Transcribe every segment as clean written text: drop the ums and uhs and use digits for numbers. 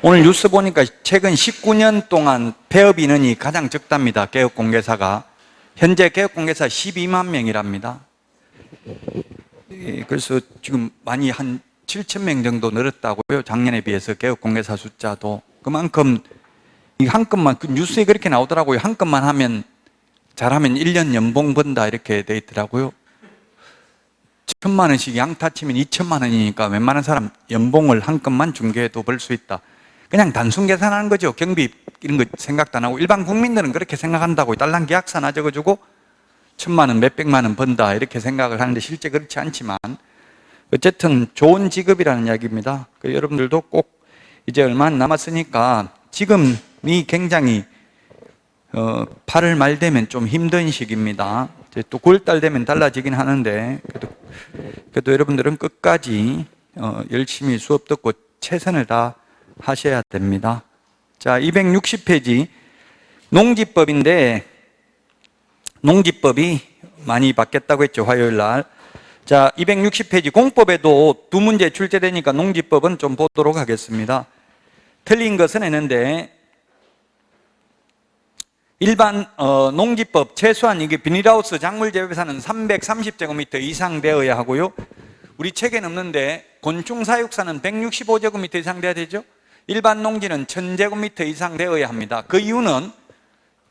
오늘 뉴스 보니까 최근 19년 동안 폐업 인원이 가장 적답니다. 개업공개사가. 현재 개업공개사 12만 명이랍니다. 그래서 지금 많이 한 7천 명 정도 늘었다고요. 작년에 비해서 개업공개사 숫자도. 그만큼 한 건만, 뉴스에 그렇게 나오더라고요. 한 건만 하면, 잘하면 1년 연봉 번다 이렇게 돼 있더라고요. 1,000만 원씩 양타 치면 2천만 원이니까 웬만한 사람 연봉을 한 건만 중개해도 벌 수 있다. 그냥 단순 계산하는 거죠. 경비 이런 거 생각도 안 하고. 일반 국민들은 그렇게 생각한다고. 딸랑 계약서 하나 적어주고 1,000만 원, 몇백만 원 번다 이렇게 생각을 하는데 실제 그렇지 않지만 어쨌든 좋은 직업이라는 이야기입니다. 여러분들도 꼭 이제 얼마 안 남았으니까 지금이 굉장히 8월 말 되면 좀 힘든 시기입니다. 이제 또 9월달 되면 달라지긴 하는데 그래도 여러분들은 끝까지 열심히 수업 듣고 최선을 다 하셔야 됩니다. 자, 260페이지 농지법인데 농지법이 많이 바뀌었다고 했죠. 화요일 날. 자, 260페이지 공법에도 두 문제 출제되니까 농지법은 좀 보도록 하겠습니다. 틀린 것은 했는데 일반 농지법 최소한 이게 비닐하우스 작물 재배사는 330제곱미터 이상 되어야 하고요. 우리 책에는 없는데 곤충 사육사는 165제곱미터 이상 돼야 되죠. 일반 농지는 1000제곱미터 이상 되어야 합니다. 그 이유는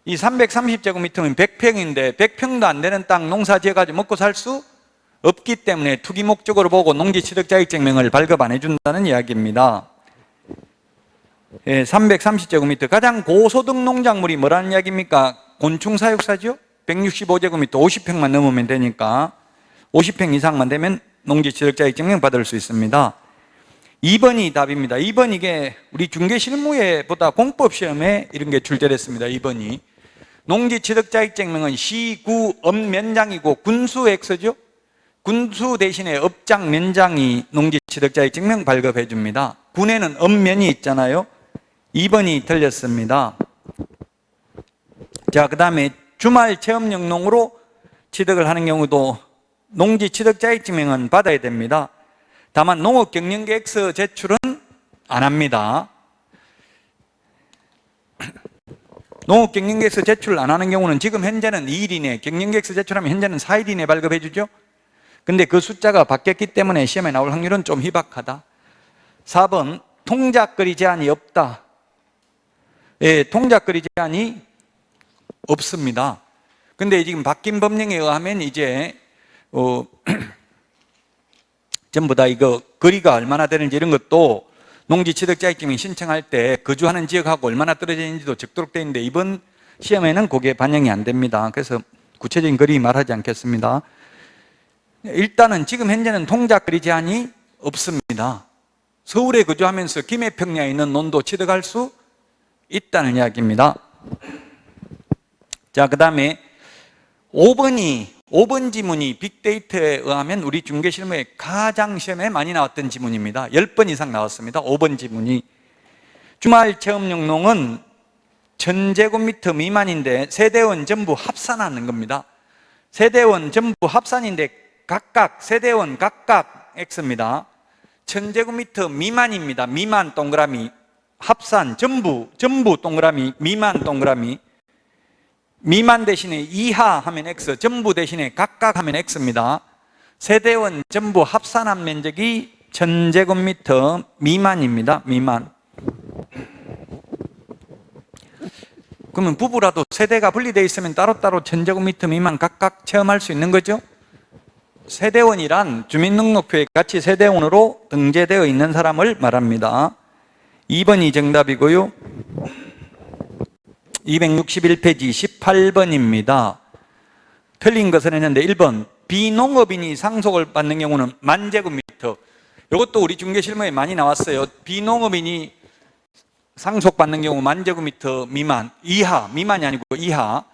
이 330제곱미터면 100평인데 100평도 안 되는 땅 농사 지어가지고 먹고 살 수 없기 때문에 투기 목적으로 보고 농지취득자격증명을 발급 안 해준다는 이야기입니다. 330제곱미터 가장 고소득 농작물이 뭐라는 이야기입니까? 곤충 사육사죠. 165제곱미터 50평만 넘으면 되니까 50평 이상만 되면 농지취득자격증명 받을 수 있습니다. 2번이 답입니다. 2번 이게 우리 중개실무회보다 공법시험에 이런 게 출제됐습니다. 2번이 농지취득자격증명은 시, 구, 업 면장이고 군수 X죠. 군수 대신에 업장 면장이 농지취득자격증명 발급해 줍니다. 군에는 업면이 있잖아요. 2번이 틀렸습니다. 자, 그 다음에 주말 체험영농으로 취득을 하는 경우도 농지취득자격증명은 받아야 됩니다. 다만 농업경영계획서 제출은 안 합니다. 농업경영계획서 제출 안 하는 경우는 지금 현재는 2일 이내, 경영계획서 제출하면 현재는 4일 이내 발급해 주죠. 근데 그 숫자가 바뀌었기 때문에 시험에 나올 확률은 좀 희박하다. 4번 통작거리 제한이 없다. 예, 통작거리 제한이 없습니다. 근데 지금 바뀐 법령에 의하면 이제 전부 다 이거 거리가 얼마나 되는지 이런 것도 농지취득자격증명 신청할 때 거주하는 지역하고 얼마나 떨어져 있는지도 적도록 되어 있는데 이번 시험에는 그게 반영이 안 됩니다. 그래서 구체적인 거리 말하지 않겠습니다. 일단은 지금 현재는 통작거리 제한이 없습니다. 서울에 거주하면서 김해평야에 있는 논도 취득할 수 있다는 이야기입니다. 자, 그 다음에 5번 지문이 빅데이터에 의하면 우리 중개실무에 가장 시험에 많이 나왔던 지문입니다. 10번 이상 나왔습니다. 5번 지문이. 주말 체험영농은 1000제곱미터 미만인데 세대원 전부 합산하는 겁니다. 세대원 전부 합산인데 각각 세대원 각각 X입니다. 1000제곱미터 미만입니다. 미만 동그라미, 합산 전부 동그라미, 미만 동그라미. 미만 대신에 이하 하면 X, 전부 대신에 각각 하면 X입니다. 세대원 전부 합산한 면적이 1000제곱미터 미만입니다. 미만. 그러면 부부라도 세대가 분리되어 있으면 따로따로 1000제곱미터 미만 각각 체험할 수 있는 거죠. 세대원이란 주민등록표에 같이 세대원으로 등재되어 있는 사람을 말합니다. 2번이 정답이고요. 261페이지 18번입니다. 틀린 것은 했는데 1번 비농업인이 상속을 받는 경우는 10,000제곱미터. 이것도 우리 중개실무에 많이 나왔어요. 비농업인이 상속받는 경우 10,000제곱미터 미만, 이하, 미만이 아니고 이하.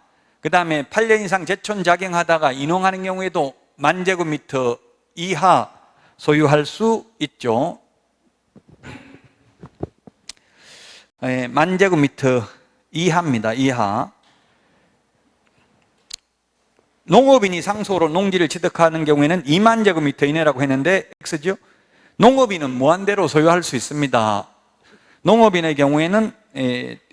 그 다음에 8년 이상 제촌 작용하다가 인용하는 경우에도 10,000제곱미터 이하 소유할 수 있죠. 10,000제곱미터 이하입니다. 이하. 농업인이 상속으로 농지를 취득하는 경우에는 20,000제곱미터 이내라고 했는데 X죠. 농업인은 무한대로 소유할 수 있습니다. 농업인의 경우에는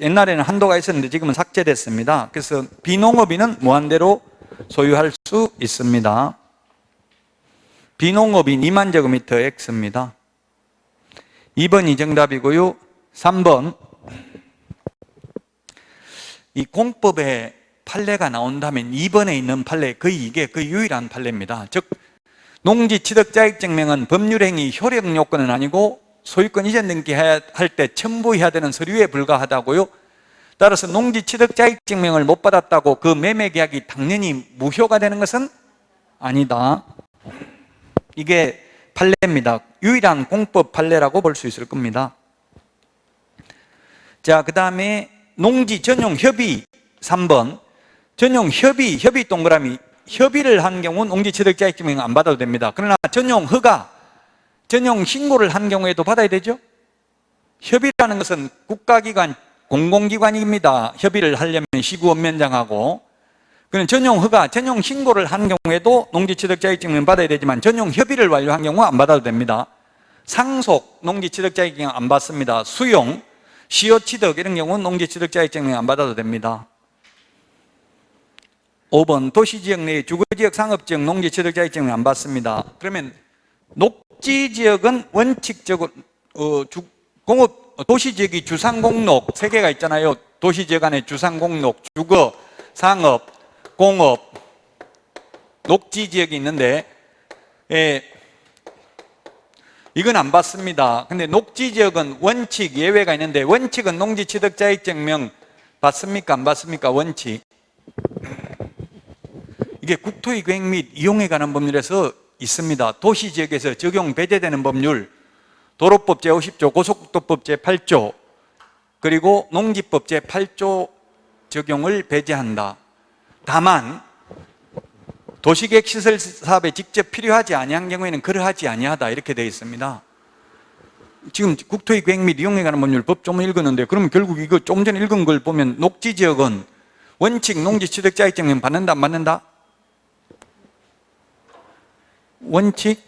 옛날에는 한도가 있었는데 지금은 삭제됐습니다. 그래서 비농업인은 무한대로 소유할 수 있습니다. 비농업인 2만 제곱미터 X입니다. 2번이 정답이고요. 3번, 이 공법에 판례가 나온다면 2번에 있는 판례, 이게 거의 유일한 판례입니다. 즉 농지 취득 자격증명은 법률행위 효력 요건은 아니고 소유권 이전 등기할 때 첨부해야 되는 서류에 불과하다고요. 따라서 농지 취득 자격증명을 못 받았다고 그 매매 계약이 당연히 무효가 되는 것은 아니다. 이게 판례입니다. 유일한 공법 판례라고 볼 수 있을 겁니다. 자, 그 다음에 농지 전용 협의 3번. 전용 협의 동그라미. 협의를 한 경우 농지 취득 자격증명 안 받아도 됩니다. 그러나 전용 허가, 전용 신고를 한 경우에도 받아야 되죠. 협의라는 것은 국가기관, 공공기관입니다. 협의를 하려면 시구원면장하고. 그는 전용 허가, 전용 신고를 한 경우에도 농지 취득 자격증명 받아야 되지만 전용 협의를 완료한 경우 안 받아도 됩니다. 상속, 농지 취득 자격증명 안 받습니다. 수용, 시효 취득 이런 경우는 농지 취득 자격증명 안 받아도 됩니다. 5번, 도시지역 내의 주거지역, 상업지역, 농지 취득 자격증명 안 받습니다. 그러면 녹지지역은 원칙적으로 도시지역이 주상공록 3개가 있잖아요. 도시지역 안에 주상공록, 주거, 상업, 공업, 녹지지역이 있는데 이건 안 받습니다. 근데 녹지지역은 원칙, 예외가 있는데 원칙은 농지 취득 자격증명 받습니까? 안 받습니까? 원칙. 이게 국토의 계획 및 이용에 관한 법률에서 있습니다. 도시지역에서 적용 배제되는 법률, 도로법 제50조, 고속국도법 제8조, 그리고 농지법 제8조 적용을 배제한다. 다만 도시계획 시설 사업에 직접 필요하지 아니한 경우에는 그러하지 아니하다 이렇게 되어 있습니다. 지금 국토의 계획 및 이용에 관한 법률 법조문 읽었는데 그러면 결국 이거 조금 전에 읽은 걸 보면 녹지지역은 원칙 농지 취득 자격증명 받는다 안 받는다? 원칙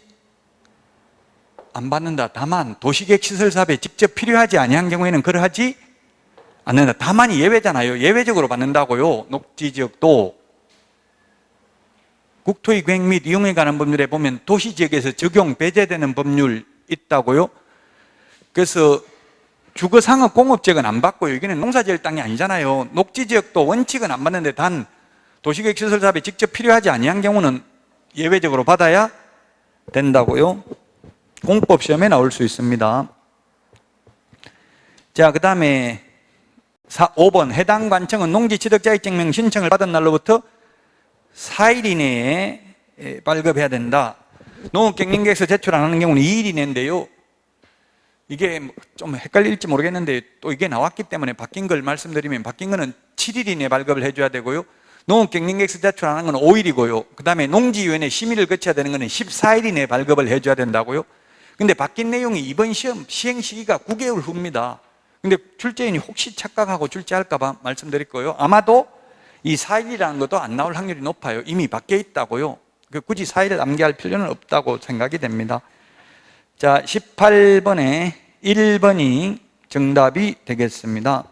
안 받는다. 다만 도시계획 시설 사업에 직접 필요하지 아니한 경우에는 그러하지 않는다. 다만이 예외잖아요. 예외적으로 받는다고요. 녹지지역도 국토의 계획 및 이용에 관한 법률에 보면 도시지역에서 적용 배제되는 법률 있다고요. 그래서 주거, 상업, 공업지역은 안 받고요. 이거는 농사지을 땅이 아니잖아요. 녹지지역도 원칙은 안 받는데 단 도시계획 시설 사업에 직접 필요하지 아니한 경우는 예외적으로 받아야 된다고요. 공법 시험에 나올 수 있습니다. 자, 그 다음에 5번, 해당 관청은 농지 취득 자격증명 신청을 받은 날로부터 4일 이내에 발급해야 된다. 농업경영계획서 제출 안 하는 경우는 2일 이내인데요. 이게 좀 헷갈릴지 모르겠는데 또 이게 나왔기 때문에 바뀐 걸 말씀드리면 바뀐 거는 7일 이내에 발급을 해줘야 되고요. 농업경영계획서 제출 안 하는 건 5일이고요. 그 다음에 농지위원회 심의를 거쳐야 되는 거는 14일 이내에 발급을 해줘야 된다고요. 근데 바뀐 내용이 이번 시험 시행 시기가 9개월 후입니다. 근데 출제인이 혹시 착각하고 출제할까 봐 말씀드릴 거예요. 아마도 이 4일이라는 것도 안 나올 확률이 높아요. 이미 밖에 있다고요. 굳이 4일을 남겨할 필요는 없다고 생각이 됩니다. 자, 18번에 1번이 정답이 되겠습니다.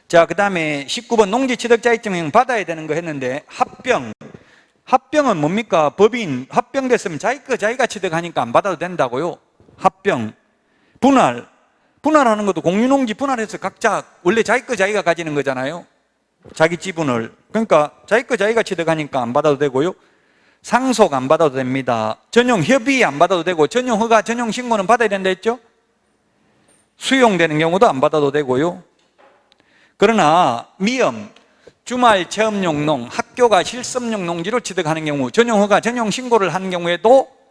자, 그 다음에 19번 농지 취득 자격증명 받아야 되는 거 했는데 합병은 뭡니까? 법인 합병됐으면 자기 거 자기가 취득하니까 안 받아도 된다고요. 합병. 분할하는 것도 공유농지 분할해서 각자 원래 자기 거 자기가 가지는 거잖아요. 자기 지분을. 그러니까 자기 거 자기가 취득하니까 안 받아도 되고요. 상속 안 받아도 됩니다. 전용 협의 안 받아도 되고 전용 허가, 전용 신고는 받아야 된다 했죠? 수용되는 경우도 안 받아도 되고요. 그러나 미엄, 주말 체험용 농, 학교가 실습용 농지로 취득하는 경우 전용 허가, 전용 신고를 하는 경우에도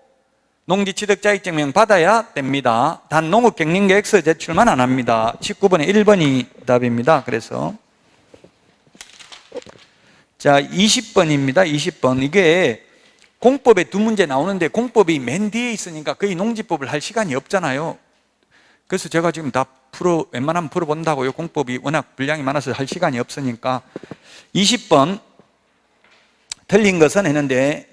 농지 취득 자격증명 받아야 됩니다. 단 농업경영계획서 제출만 안 합니다. 19번에 1번이 답입니다. 그래서 자, 20번입니다. 20번. 이게 공법에 두 문제 나오는데 공법이 맨 뒤에 있으니까 거의 농지법을 할 시간이 없잖아요. 그래서 제가 지금 다 웬만하면 풀어본다고요. 공법이 워낙 분량이 많아서 할 시간이 없으니까. 20번 틀린 것은 했는데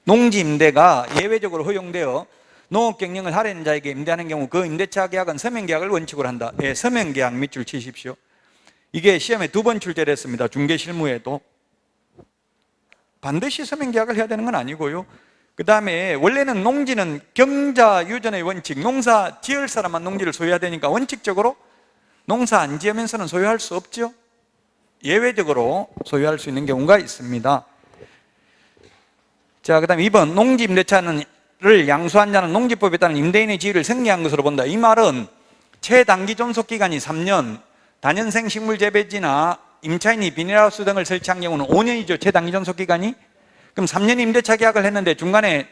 농지 임대가 예외적으로 허용되어 농업 경영을 하려는 자에게 임대하는 경우 그 임대차 계약은 서명 계약을 원칙으로 한다. 예, 서명 계약 밑줄 치십시오. 이게 시험에 2번 출제를 했습니다. 중개 실무에도. 반드시 서명 계약을 해야 되는 건 아니고요. 그 다음에 원래는 농지는 경자 유전의 원칙, 농사 지을 사람만 농지를 소유해야 되니까 원칙적으로 농사 안 지으면서는 소유할 수 없죠. 예외적으로 소유할 수 있는 경우가 있습니다. 자, 그 다음에 2번 농지 임대차를 양수한 자는 농지법에 따른 임대인의 지위를 승계한 것으로 본다. 이 말은 최단기 존속기간이 3년, 다년생 식물재배지나 임차인이 비닐하우스 등을 설치한 경우는 5년이죠. 최단기 존속기간이. 그럼 3년 임대차 계약을 했는데 중간에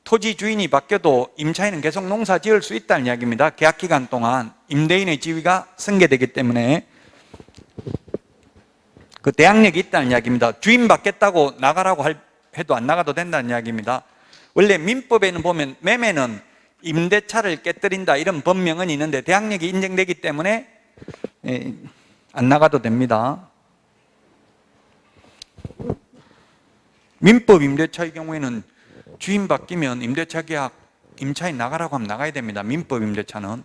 토지 주인이 바뀌어도 임차인은 계속 농사 지을 수 있다는 이야기입니다. 계약 기간 동안 임대인의 지위가 승계되기 때문에 그 대항력이 있다는 이야기입니다. 주인 바뀌었다고 나가라고 해도 안 나가도 된다는 이야기입니다. 원래 민법에는 보면 매매는 임대차를 깨뜨린다 이런 법명은 있는데 대항력이 인정되기 때문에 안 나가도 됩니다. 민법 임대차의 경우에는 주인 바뀌면 임대차 계약 임차인 나가라고 하면 나가야 됩니다. 민법 임대차는.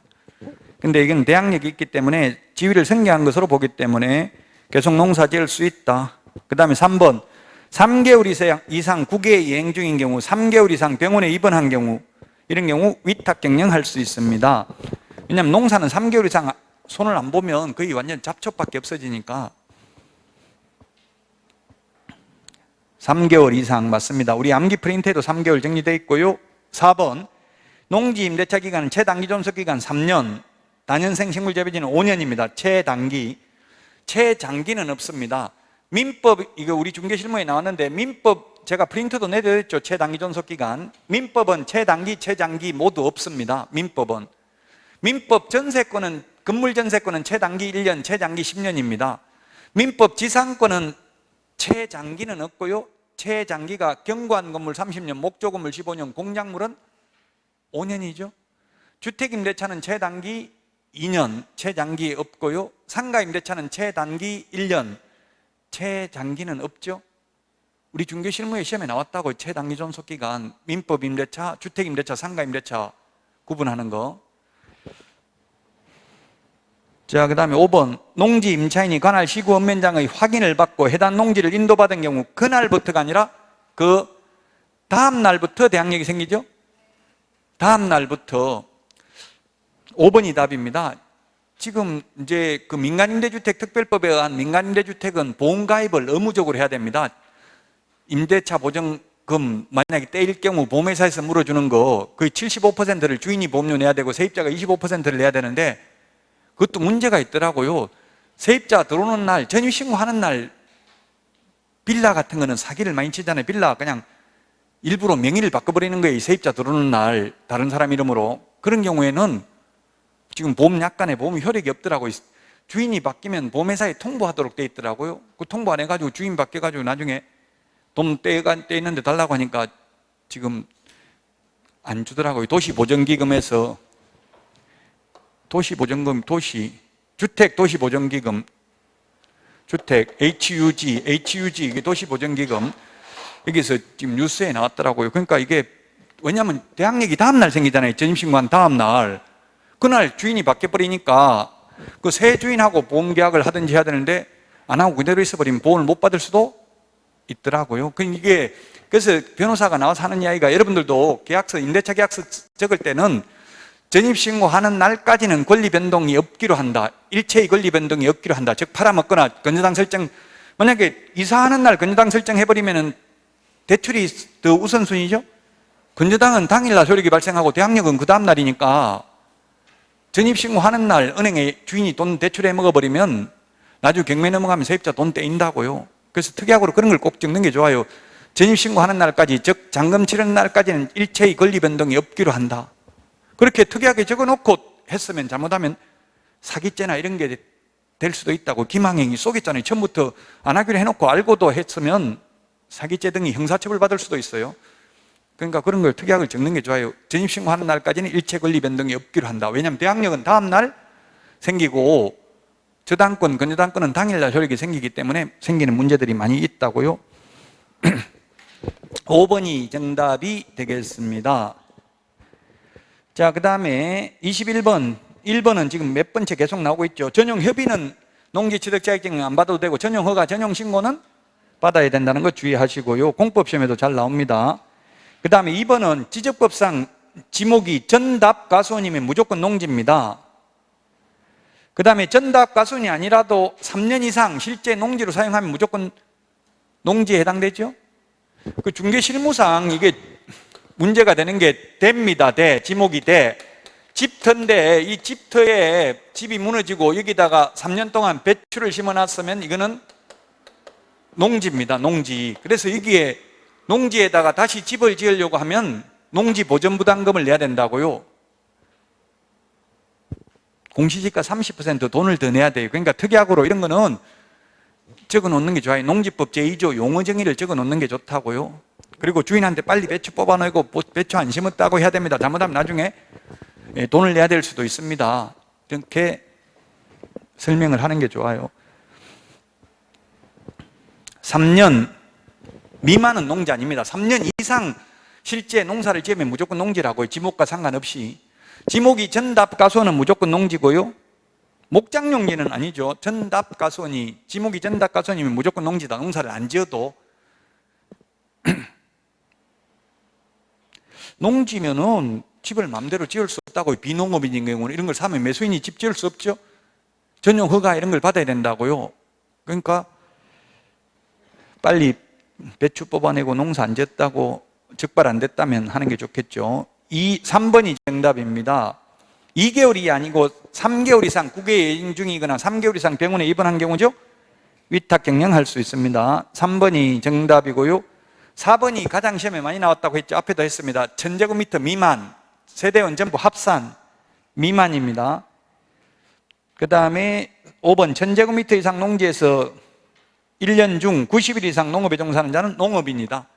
근데 이건 대항력이 있기 때문에 지위를 승계한 것으로 보기 때문에 계속 농사 지을 수 있다. 그 다음에 3번 3개월 이상 국외에 여행 중인 경우 3개월 이상 병원에 입원한 경우 이런 경우 위탁 경영할 수 있습니다. 왜냐하면 농사는 3개월 이상 손을 안 보면 거의 완전 잡초밖에 없어지니까 3개월 이상 맞습니다. 우리 암기 프린트에도 3개월 정리되어 있고요. 4번 농지 임대차 기간은 최단기 존속기간 3년, 다년생 식물재배지는 5년입니다. 최장기는 없습니다. 민법, 이거 우리 중개실무에 나왔는데 민법 제가 프린트도 내드렸죠. 최단기 존속기간. 민법은 최단기, 최장기 모두 없습니다. 민법 전세권은 건물 전세권은 최단기 1년, 최장기 10년입니다. 민법 지상권은 최장기는 없고요. 최장기가 경관 건물 30년, 목조 건물 15년, 공작물은 5년이죠. 주택임대차는 최단기 2년, 최장기 없고요. 상가임대차는 최단기 1년, 최장기는 없죠. 우리 중개실무에 시험에 나왔다고 최단기 존속기간, 민법임대차, 주택임대차, 상가임대차 구분하는 거. 자, 그 다음에 5번 농지 임차인이 관할 시구 읍면장의 확인을 받고 해당 농지를 인도받은 경우 그날부터가 아니라 그 다음 날부터 대항력이 생기죠. 다음 날부터 5번이 답입니다. 지금 이제 그 민간임대주택 특별법에 의한 민간임대주택은 보험가입을 의무적으로 해야 됩니다. 임대차 보증금 만약에 떼일 경우 보험회사에서 물어주는 거 거의 75%를 주인이 보험료 내야 되고 세입자가 25%를 내야 되는데 그것도 문제가 있더라고요. 세입자 들어오는 날, 전입신고하는 날 빌라 같은 거는 사기를 많이 치잖아요. 빌라 그냥 일부러 명의를 바꿔버리는 거예요. 세입자 들어오는 날 다른 사람 이름으로. 그런 경우에는 지금 보험 약관에 보험 효력이 없더라고요. 주인이 바뀌면 보험회사에 통보하도록 돼 있더라고요. 그 통보 안 해가지고 주인 바뀌어가지고 나중에 돈 떼있는데 달라고 하니까 지금 안 주더라고요. 도시보전기금에서 도시보전금, 주택도시보전기금, 주택, HUG, 이게 도시보전기금, 여기서 지금 뉴스에 나왔더라고요. 그러니까 이게, 왜냐하면 대항력이 다음날 생기잖아요. 전입신고한 다음날. 그날 주인이 바뀌어버리니까 그 새 주인하고 보험계약을 하든지 해야 되는데 안 하고 그대로 있어버리면 보험을 못 받을 수도 있더라고요. 그래서 변호사가 나와서 하는 이야기가 여러분들도 계약서, 임대차 계약서 적을 때는 전입신고하는 날까지는 권리 변동이 없기로 한다. 일체의 권리 변동이 없기로 한다. 즉 팔아먹거나 건저당 설정, 만약에 이사하는 날 건저당 설정해버리면 대출이 더 우선순위죠. 건저당은 당일날 효력이 발생하고 대항력은 그 다음날이니까 전입신고하는 날 은행에 주인이 돈 대출해 먹어버리면 나중에 경매 넘어가면 세입자 돈 떼인다고요. 그래서 특약으로 그런 걸 꼭 적는 게 좋아요. 전입신고하는 날까지, 즉 잔금 치르는 날까지는 일체의 권리 변동이 없기로 한다. 그렇게 특이하게 적어놓고 했으면 잘못하면 사기죄나 이런 게 될 수도 있다고. 김항행이 속였잖아요. 처음부터 안 하기로 해놓고 알고도 했으면 사기죄 등이 형사처벌 받을 수도 있어요. 그러니까 그런 걸 특약을 적는 게 좋아요. 전입신고하는 날까지는 일체 권리 변동이 없기로 한다. 왜냐하면 대항력은 다음날 생기고 저당권, 건저당권은 당일날 효력이 생기기 때문에 생기는 문제들이 많이 있다고요. 5번이 정답이 되겠습니다. 자, 그 다음에 21번. 1번은 지금 몇 번째 계속 나오고 있죠. 전용 협의는 농지취득자격증 안 받아도 되고 전용 허가, 전용 신고는 받아야 된다는 거 주의하시고요. 공법시험에도 잘 나옵니다. 그 다음에 2번은 지적법상 지목이 전답가수원이면 무조건 농지입니다. 그 다음에 전답가수원이 아니라도 3년 이상 실제 농지로 사용하면 무조건 농지에 해당되죠. 그 중개실무상 이게 문제가 되는 게 됩니다. 지목이 집터인데 이 집터에 집이 무너지고 여기다가 3년 동안 배추를 심어놨으면 이거는 농지입니다. 농지. 그래서 여기에 농지에다가 다시 집을 지으려고 하면 농지 보전부담금을 내야 된다고요. 공시지가 30% 돈을 더 내야 돼요. 그러니까 특약으로 이런 거는 적어 놓는 게 좋아요. 농지법 제2조 용어 정의를 적어 놓는 게 좋다고요. 그리고 주인한테 빨리 배추 뽑아내고 배추 안 심었다고 해야 됩니다. 잘못하면 나중에 돈을 내야 될 수도 있습니다. 이렇게 설명을 하는 게 좋아요. 3년 미만은 농지 아닙니다. 3년 이상 실제 농사를 지으면 무조건 농지라고요. 지목과 상관없이. 지목이 전답가수원은 무조건 농지고요. 목장용지는 아니죠. 전답가수원이, 지목이 전답가수원이면 무조건 농지다. 농사를 안 지어도. 농지면은 집을 마음대로 지을 수 없다고요. 비농업인 경우는 이런 걸 사면 매수인이 집 지을 수 없죠. 전용 허가 이런 걸 받아야 된다고요. 그러니까 빨리 배추 뽑아내고 농사 안 지었다고 적발 안 됐다면 하는 게 좋겠죠. 3번이 정답입니다. 2개월이 아니고 3개월 이상 국외 여행 중이거나 3개월 이상 병원에 입원한 경우죠. 위탁 경영할 수 있습니다. 3번이 정답이고요. 4번이 가장 시험에 많이 나왔다고 했죠. 앞에도 했습니다. 1000제곱미터 미만, 세대원 전부 합산 미만입니다. 그 다음에 5번 1000제곱미터 이상 농지에서 1년 중 90일 이상 농업에 종사하는 자는 농업인이다.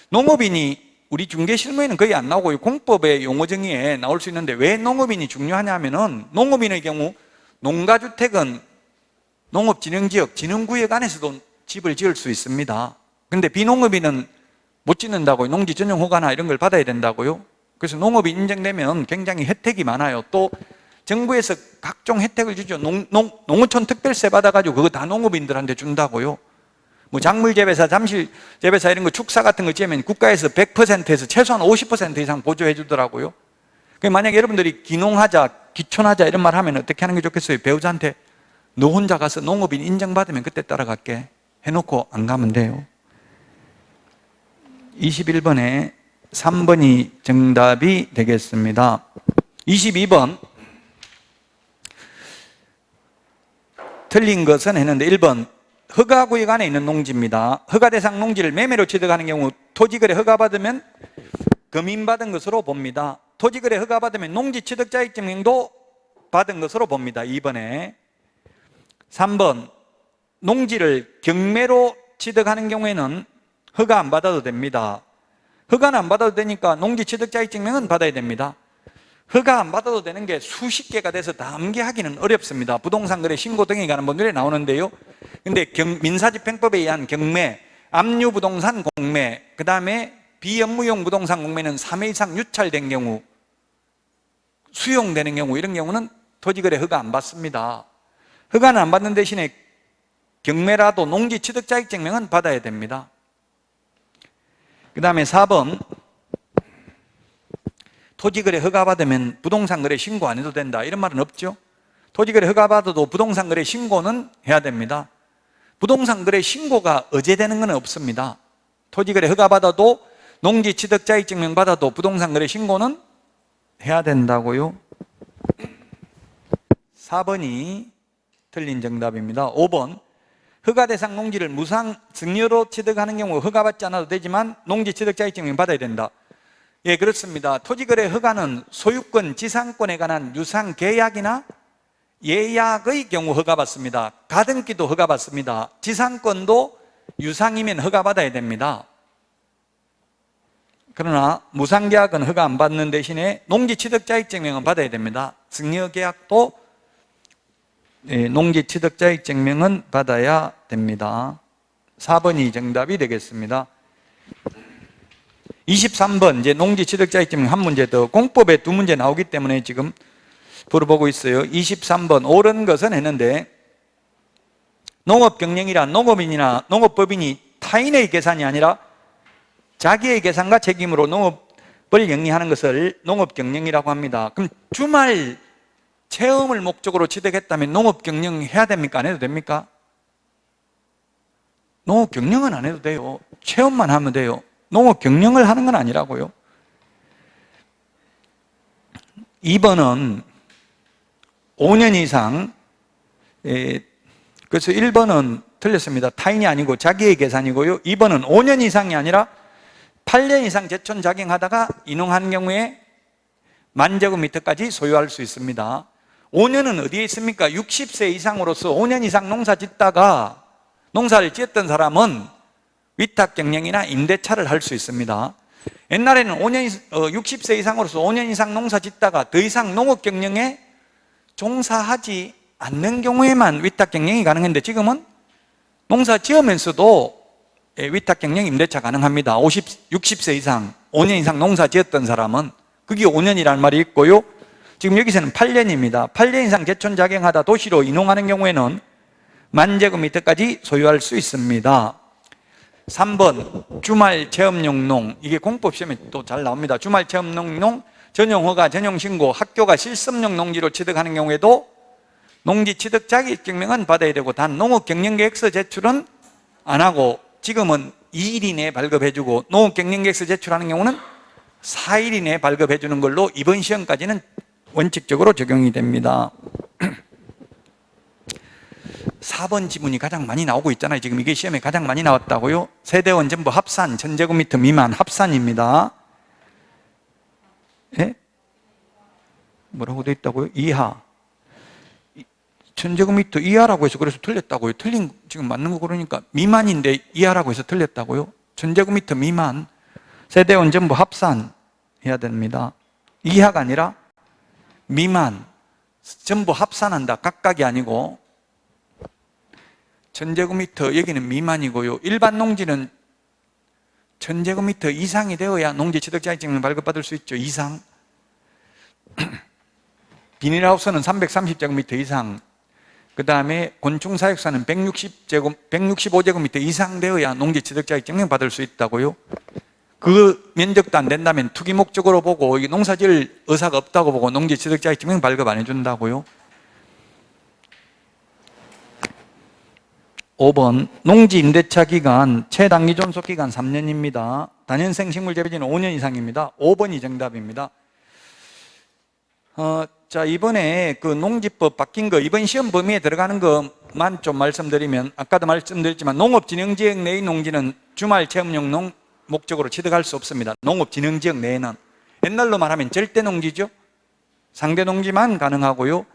농업인이 우리 중개실무에는 거의 안 나오고 공법의 용어 정의에 나올 수 있는데 왜 농업인이 중요하냐면은 농업인의 경우 농가주택은 농업진흥지역, 진흥구역 안에서도 집을 지을 수 있습니다. 근데 비농업인은 못 짓는다고요. 농지 전용 허가나 이런 걸 받아야 된다고요. 그래서 농업이 인정되면 굉장히 혜택이 많아요. 또 정부에서 각종 혜택을 주죠. 농어촌 특별세 받아가지고 그거 다 농업인들한테 준다고요. 뭐 작물재배사, 잠실재배사 이런 거 축사 같은 거 지으면 국가에서 100%에서 최소한 50% 이상 보조해 주더라고요. 만약에 여러분들이 기농하자, 기촌하자 이런 말 하면 어떻게 하는 게 좋겠어요? 배우자한테 너 혼자 가서 농업인 인정받으면 그때 따라갈게 해놓고 안 가면 돼요. 21번에 3번이 정답이 되겠습니다. 22번 틀린 것은 했는데 1번 허가구역 안에 있는 농지입니다. 허가 대상 농지를 매매로 취득하는 경우 토지거래 허가받으면 금인받은 것으로 봅니다. 토지거래 허가받으면 농지취득자격증명도 받은 것으로 봅니다. 2번에 3번 농지를 경매로 취득하는 경우에는 허가 안 받아도 됩니다. 허가는 안 받아도 되니까 농지취득자격증명은 받아야 됩니다. 허가 안 받아도 되는 게 수십 개가 돼서 다 암기하기는 어렵습니다. 부동산 거래 신고 등에 관한 법률에 나오는데요. 근데 민사집행법에 의한 경매, 압류부동산 공매, 그 다음에 비업무용 부동산 공매는 3회 이상 유찰된 경우, 수용되는 경우, 이런 경우는 토지거래 허가 안 받습니다. 허가는 안 받는 대신에 경매라도 농지취득자격증명은 받아야 됩니다. 그 다음에 4번 토지거래 허가받으면 부동산거래 신고 안 해도 된다 이런 말은 없죠. 토지거래 허가받아도 부동산거래 신고는 해야 됩니다. 부동산거래 신고가 어제되는 건 없습니다. 토지거래 허가받아도 농지취득자격증명 받아도 부동산거래 신고는 해야 된다고요. 4번이 틀린 정답입니다. 5번 허가 대상 농지를 무상 증여로 취득하는 경우 허가받지 않아도 되지만 농지취득자격증명 받아야 된다. 예, 그렇습니다. 토지거래 허가는 소유권, 지상권에 관한 유상 계약이나 예약의 경우 허가받습니다. 가등기도 허가받습니다. 지상권도 유상이면 허가받아야 됩니다. 그러나 무상계약은 허가 안 받는 대신에 농지취득자격증명은 받아야 됩니다. 증여계약도 농지취득자격증명은 받아야 됩니다. 4번이 정답이 되겠습니다. 23번 이제 농지 취득자격증명 한 문제 더, 공법에 두 문제 나오기 때문에 지금 물어보고 있어요. 23번 옳은 것은 했는데, 농업경영이란 농업인이나 농업법인이 타인의 계산이 아니라 자기의 계산과 책임으로 농업을 영위하는 것을 농업경영이라고 합니다. 그럼 주말 체험을 목적으로 취득했다면 농업경영 해야 됩니까? 안 해도 됩니까? 농업경영은 안 해도 돼요. 체험만 하면 돼요. 농업경영을 하는 건 아니라고요. 2번은 5년 이상, 그래서 1번은 틀렸습니다. 타인이 아니고 자기의 계산이고요. 2번은 5년 이상이 아니라 8년 이상 제촌 작용하다가 인용한 경우에 만제곱미터까지 소유할 수 있습니다. 5년은 어디에 있습니까? 60세 이상으로서 5년 이상 농사 짓다가, 농사를 지었던 사람은 위탁경영이나 임대차를 할 수 있습니다. 옛날에는 60세 이상으로서 5년 이상 농사 짓다가 더 이상 농업경영에 종사하지 않는 경우에만 위탁경영이 가능했는데, 지금은 농사 지으면서도 위탁경영 임대차 가능합니다. 60세 이상 5년 이상 농사 지었던 사람은, 그게 5년이라는 말이 있고요. 지금 여기서는 8년입니다. 8년 이상 제촌 작용하다 도시로 이동하는 경우에는 만제곱미터까지 소유할 수 있습니다. 3번 주말 체험용 농, 이게 공법 시험에 또 잘 나옵니다. 주말 체험용 농 전용 허가, 전용 신고, 학교가 실습용 농지로 취득하는 경우에도 농지 취득 자격증명은 받아야 되고, 단 농업경영계획서 제출은 안 하고, 지금은 2일 이내에 발급해주고, 농업경영계획서 제출하는 경우는 4일 이내에 발급해주는 걸로 이번 시험까지는 원칙적으로 적용이 됩니다. 4번 지문이 가장 많이 나오고 있잖아요. 지금 이게 시험에 가장 많이 나왔다고요. 세대원 전부 합산, 1000제곱미터 미만 합산입니다. 예? 뭐라고 돼 있다고요? 이하. 1000제곱미터 이하라고 해서 그래서 틀렸다고요. 틀린, 지금 맞는 거 그러니까 미만인데 이하라고 해서 틀렸다고요. 1000제곱미터 미만, 세대원 전부 합산 해야 됩니다. 이하가 아니라 미만, 전부 합산한다. 각각이 아니고 1000제곱미터 여기는 미만이고요. 일반 농지는 1000제곱미터 이상이 되어야 농지 취득자격증을 발급받을 수 있죠. 이상. 비닐하우스는 330제곱미터 이상, 그 다음에 곤충사육사는 165제곱미터 이상 되어야 농지 취득자격증을 받을 수 있다고요. 그 면적도 안 된다면 투기 목적으로 보고 농사 지을 의사가 없다고 보고 농지 취득자격증을 발급 안 해준다고요. 5번 농지 임대차 기간 최단기 존속 기간 3년입니다. 단연생 식물 재배지는 5년 이상입니다. 5번이 정답입니다. 자, 이번에 그 농지법 바뀐 거, 이번 시험 범위에 들어가는 것만 좀 말씀드리면, 아까도 말씀드렸지만 농업진흥지역 내의 농지는 주말 체험용 농 목적으로 취득할 수 없습니다. 농업진흥지역 내에는. 옛날로 말하면 절대농지죠. 상대농지만 가능하고요.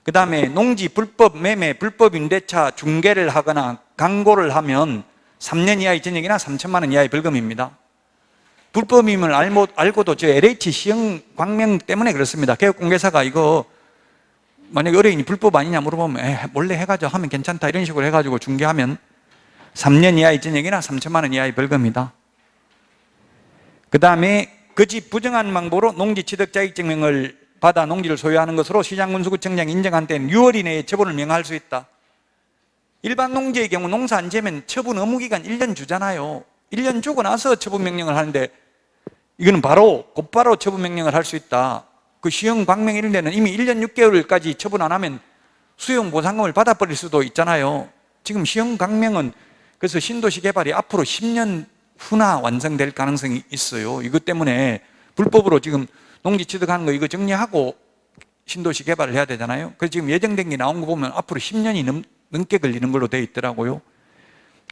그 다음에 농지 불법 매매, 불법 임대차 중개를 하거나 강고를 하면 3년 이하의 징역이나 3천만 원 이하의 벌금입니다. 불법임을 알고도 저 LH 시형 광명 때문에 그렇습니다. 개업공개사가 이거 만약에 의뢰인이 불법 아니냐 물어보면 몰래 해가지고 하면 괜찮다 이런 식으로 해가지고 중개하면 3년 이하의 징역이나 3천만 원 이하의 벌금이다. 그 다음에 거짓 부정한 방법으로 농지 취득 자격증명을 받아 농지를 소유하는 것으로 시장군수구청장이 인정한 때는 6월 이내에 처분을 명할 수 있다. 일반 농지의 경우 농사 안 지면 처분 의무기간 1년 주잖아요. 1년 주고 나서 처분 명령을 하는데, 이거는 곧바로 처분 명령을 할 수 있다. 그 시형 광명 이런 데는 이미 1년 6개월까지 처분 안 하면 수용 보상금을 받아버릴 수도 있잖아요. 지금 시형 광명은 그래서 신도시 개발이 앞으로 10년 후나 완성될 가능성이 있어요. 이것 때문에 불법으로 지금 농지 취득하는 거 이거 정리하고 신도시 개발을 해야 되잖아요. 그래서 지금 예정된 게 나온 거 보면 앞으로 10년이 넘게 걸리는 걸로 되어 있더라고요.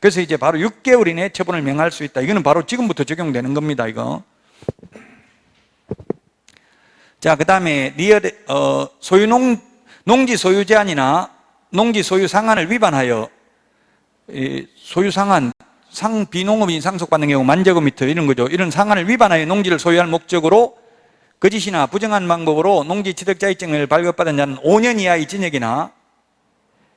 그래서 이제 바로 6개월 이내에 처분을 명할 수 있다. 이거는 바로 지금부터 적용되는 겁니다, 이거. 자, 그 다음에 농지 소유 제한이나 농지 소유 상한을 위반하여 소유 상한, 비농업인 상속받는 경우 만제곱미터 이런 거죠. 이런 상한을 위반하여 농지를 소유할 목적으로 거짓이나 부정한 방법으로 농지 취득자격증을 발급받은 자는 5년 이하의 징역이나,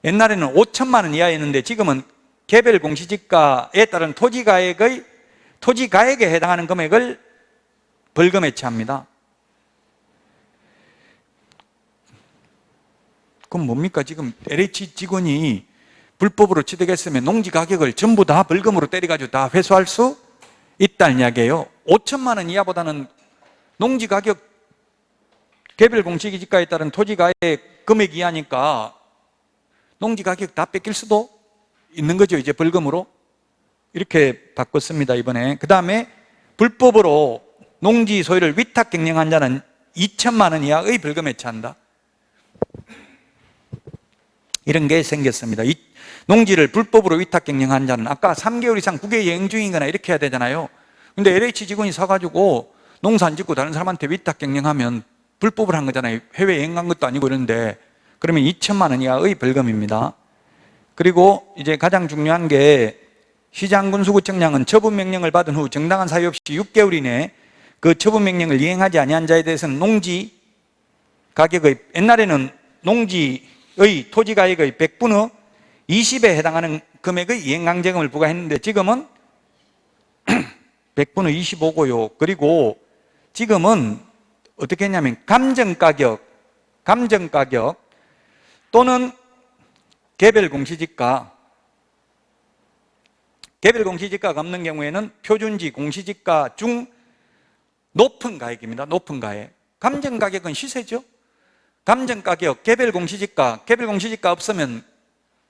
옛날에는 5천만 원 이하였는데 지금은 개별 공시지가에 따른 토지가액에 해당하는 금액을 벌금에 처합니다. 그럼 뭡니까? 지금 LH 직원이 불법으로 취득했으면 농지 가격을 전부 다 벌금으로 때려가지고 다 회수할 수 있다는 이야기예요. 5천만 원 이하보다는 농지 가격, 개별 공시지가에 따른 토지가의 금액 이하니까 농지 가격 다 뺏길 수도 있는 거죠. 이제 벌금으로. 이렇게 바꿨습니다, 이번에. 그 다음에 불법으로 농지 소유를 위탁 경영한 자는 2천만 원 이하의 벌금에 처한다. 이런 게 생겼습니다. 농지를 불법으로 위탁 경영한 자는 아까 3개월 이상 국외 여행 중이거나 이렇게 해야 되잖아요. 근데 LH 직원이 사가지고 농사 안 짓고 다른 사람한테 위탁 경영하면 불법을 한 거잖아요. 해외 여행 간 것도 아니고 이런데, 그러면 2천만 원 이하의 벌금입니다. 그리고 이제 가장 중요한 게, 시장군수구청장은 처분명령을 받은 후 정당한 사유 없이 6개월 이내에 그 처분명령을 이행하지 아니한 자에 대해서는 농지 가격의, 옛날에는 농지의 토지가격의 100분의 20에 해당하는 금액의 이행강제금을 부과했는데 지금은 100분의 25고요. 그리고 지금은 어떻게 했냐면 감정가격 또는 개별공시지가가 없는 경우에는 표준지 공시지가 중 높은 가액입니다. 높은 가액. 감정가격은 시세죠. 감정가격, 개별공시지가 없으면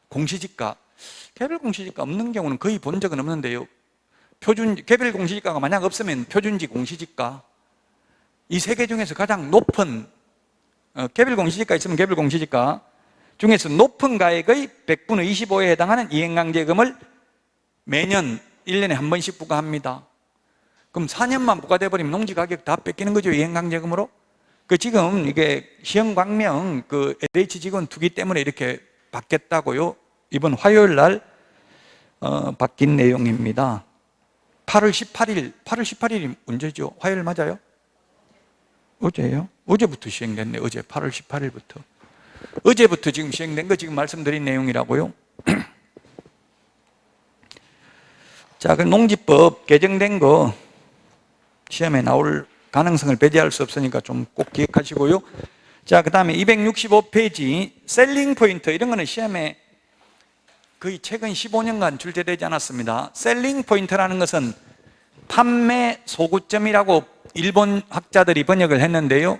공시지가, 개별공시지가 없는 경우는 거의 본 적은 없는데요. 개별공시지가가 만약 없으면 표준지 공시지가, 이 세 개 중에서 가장 높은, 개별공시지가 있으면 개별공시지가 중에서 높은 가액의 100분의 25에 해당하는 이행강제금을 매년 1년에 한 번씩 부과합니다. 그럼 4년만 부과돼 버리면 농지 가격 다 뺏기는 거죠, 이행강제금으로. 지금 이게 시흥광명 LH 직원 투기 때문에 이렇게 바뀌었다고요. 이번 화요일 날 바뀐 내용입니다. 8월 18일이 문제죠. 화요일 맞아요? 어제예요? 어제부터 시행됐네. 어제 8월 18일부터. 어제부터 지금 시행된 거 지금 말씀드린 내용이라고요. 자, 그 농지법 개정된 거 시험에 나올 가능성을 배제할 수 없으니까 좀 꼭 기억하시고요. 자, 그 다음에 265페이지 셀링 포인트, 이런 거는 시험에 거의 최근 15년간 출제되지 않았습니다. 셀링 포인트라는 것은 판매 소구점이라고 일본 학자들이 번역을 했는데요.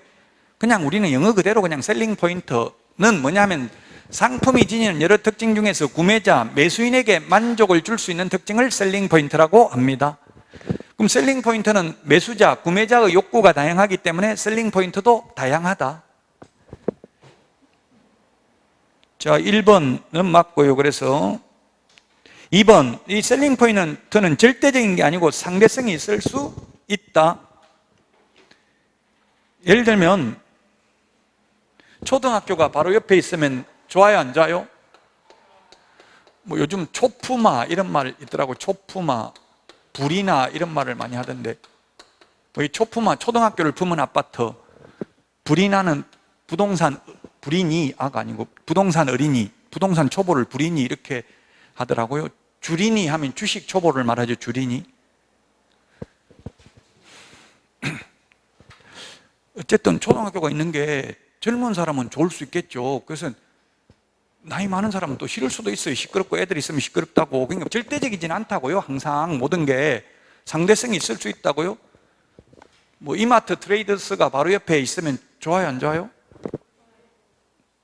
그냥 우리는 영어 그대로 그냥 셀링 포인트는 뭐냐면 상품이 지니는 여러 특징 중에서 구매자, 매수인에게 만족을 줄 수 있는 특징을 셀링 포인트라고 합니다. 그럼 셀링 포인트는 매수자, 구매자의 욕구가 다양하기 때문에 셀링 포인트도 다양하다. 자, 1번은 맞고요. 그래서 2번, 이 셀링 포인트는 절대적인 게 아니고 상대성이 있을 수 있다. 예를 들면 초등학교가 바로 옆에 있으면 좋아요, 안 좋아요? 뭐 요즘 초품화 이런 말 있더라고. 초품화, 불이나 이런 말을 많이 하던데, 이 초품화, 초등학교를 품은 아파트, 불이나는 부동산 불이니아가 아니고 부동산 어린이, 부동산 초보를 불이니 이렇게 하더라고요. 주린이 하면 주식 초보를 말하죠. 주린이. 어쨌든 초등학교가 있는 게 젊은 사람은 좋을 수 있겠죠. 그래서 나이 많은 사람은 또 싫을 수도 있어요. 시끄럽고 애들 있으면 시끄럽다고. 그러니까 절대적이진 않다고요. 항상 모든 게 상대성이 있을 수 있다고요. 뭐 이마트 트레이더스가 바로 옆에 있으면 좋아요, 안 좋아요?